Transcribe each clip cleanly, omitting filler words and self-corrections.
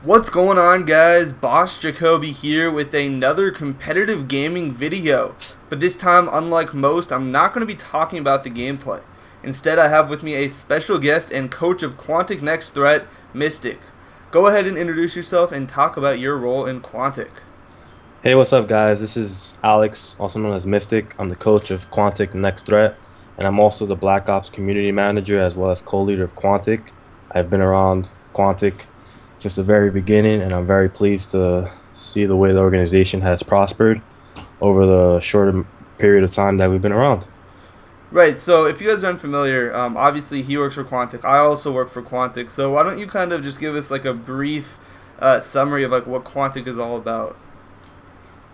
What's going on, guys? Boss Jacoby here with another competitive gaming video. But this time, unlike most, I'm not going to be talking about the gameplay. Instead, I have with me a special guest and coach of Quantic Next Threat, Mystc. Go ahead and introduce yourself and talk about your role in Quantic. Hey, what's up, guys? This is Alex, also known as Mystic. I'm the coach of Quantic Next Threat, and I'm also the Black Ops community manager as well as co-leader of Quantic. I've been around Quantic since the very beginning, and I'm very pleased to see the way the organization has prospered over the short period of time that we've been around. Right, so if you guys aren't familiar, obviously he works for Quantic. I also work for Quantic. So why don't you kind of just give us like a brief summary of like what Quantic is all about?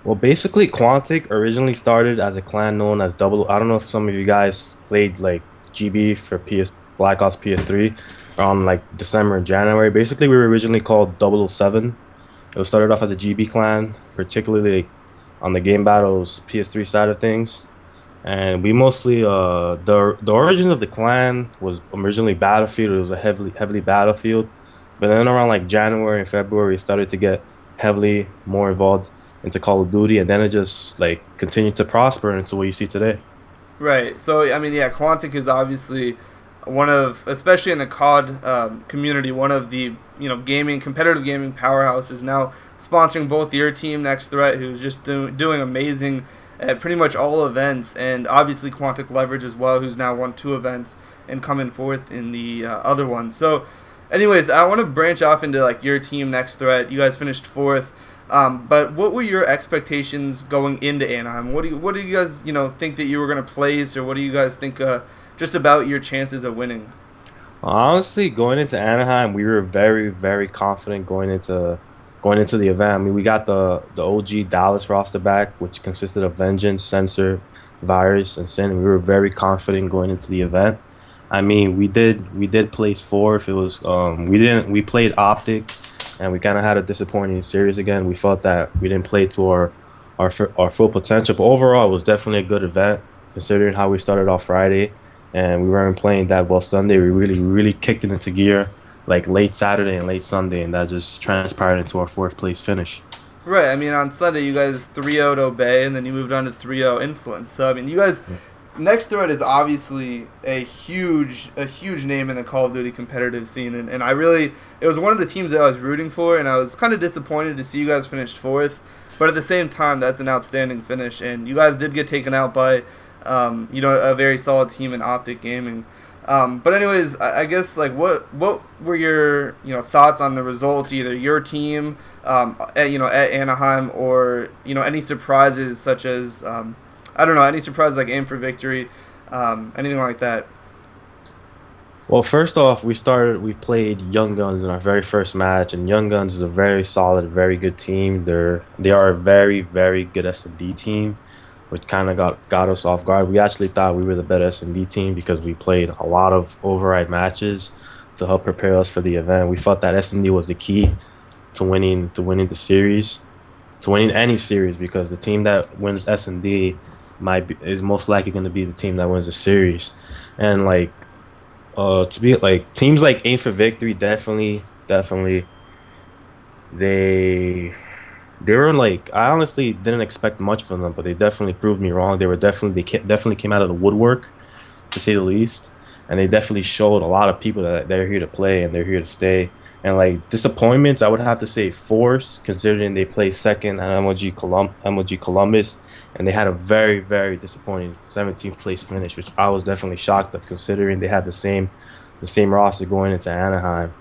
Well, basically, Quantic originally started as a clan known as Double. I don't know if some of you guys played like GB for PS Black Ops PS3 around like December and January. Basically, we were originally called 007. It was started off as a GB clan, particularly on the game battles PS3 side of things. And we mostly the origins of the clan was originally Battlefield. It was a heavily Battlefield, but then around like January and February, it started to get heavily more involved into Call of Duty, and then it just like continued to prosper into what you see today. Right. So I mean, yeah, Quantic is obviously one of, especially in the COD community, one of the gaming competitive gaming powerhouses. Now sponsoring both your team, Next Threat, who's just doing amazing at pretty much all events, and obviously Quantic Leverage as well, who's now won two events and coming fourth in the other one. So, anyways, I want to branch off into like your team, Next Threat. You guys finished fourth. But what were your expectations going into Anaheim? What do you guys think that you were going to place, or what do you guys think just about your chances of winning? Honestly, going into Anaheim, we were very confident going into the event. I mean, we got the OG Dallas roster back, which consisted of Vengeance, Censor, Virus, and Sin. We were very confident going into the event. I mean, we did place fourth. It was we played Optic, and we kind of had a disappointing series again. We felt that we didn't play to our full potential, but overall, it was definitely a good event considering how we started off Friday, and we weren't playing that well Sunday. We really kicked it into gear like late Saturday and late Sunday, and that just transpired into our fourth place finish. Right. I mean, on Sunday you guys 3-0'd Obey, and then you moved on to 3-0 Influence. So I mean, you guys. Next Threat is obviously a huge name in the Call of Duty competitive scene, and it was one of the teams that I was rooting for, and I was kind of disappointed to see you guys finish fourth, but at the same time, that's an outstanding finish, and you guys did get taken out by, a very solid team in Optic Gaming. But anyways, I guess like what were your thoughts on the results, either your team, at Anaheim, or any surprises such as I don't know, any surprises like aim for victory, anything like that. Well, first off, we played Young Guns in our very first match, and Young Guns is a very solid, very good team. They are a very good S&D team, which kind of got us off guard. We actually thought we were the better S&D team because we played a lot of override matches to help prepare us for the event. We felt that S&D was the key to winning the series, to winning any series, because the team that wins S&D is most likely going to be the team that wins the series. And like to be like teams like Aim for Victory, definitely they they were like, I honestly didn't expect much from them, but they definitely proved me wrong. Definitely came out of the woodwork, to say the least, and they definitely showed a lot of people that they're here to play and they're here to stay. And like disappointments, I would have to say Force, considering they placed second at MLG Columbus, and they had a very disappointing 17th place finish, which I was definitely shocked of, considering they had the same roster going into Anaheim,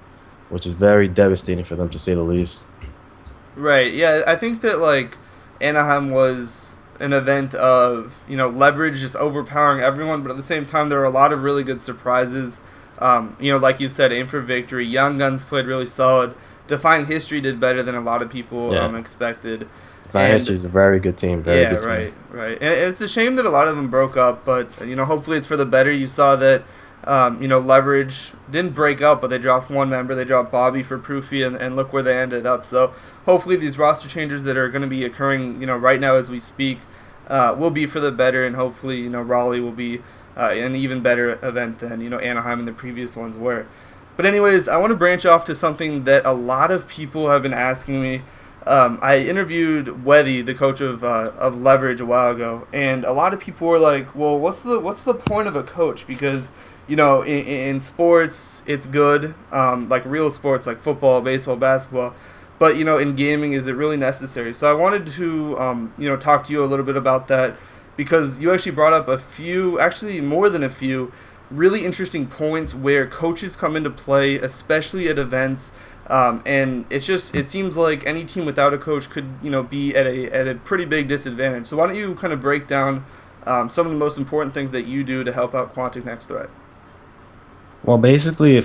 which is very devastating for them, to say the least. Right. Yeah, I think that like Anaheim was an event of leverage just overpowering everyone, but at the same time there were a lot of really good surprises. Like you said, aim for victory. Young Guns played really solid. Defying History did better than a lot of people Yeah, expected, Fine and History is a very good team, very yeah, good team. right. And it's a shame that a lot of them broke up, but hopefully it's for the better. You saw that, Leverage didn't break up, but they dropped one member. They dropped Bobby for Proofy, and look where they ended up. So hopefully these roster changes that are going to be occurring, right now as we speak, will be for the better, and hopefully, Raleigh will be an even better event than Anaheim and the previous ones were. But anyways, I want to branch off to something that a lot of people have been asking me. I interviewed Weddy, the coach of Leverage, a while ago, and a lot of people were like, "Well, what's the point of a coach?" Because in sports, it's good, like real sports, like football, baseball, basketball. But in gaming, is it really necessary? So I wanted to talk to you a little bit about that because you actually brought up a few, actually more than a few, really interesting points where coaches come into play, especially at events. And it seems like any team without a coach could be at a pretty big disadvantage. So why don't you kind of break down some of the most important things that you do to help out Quantic Next Threat? Well, basically,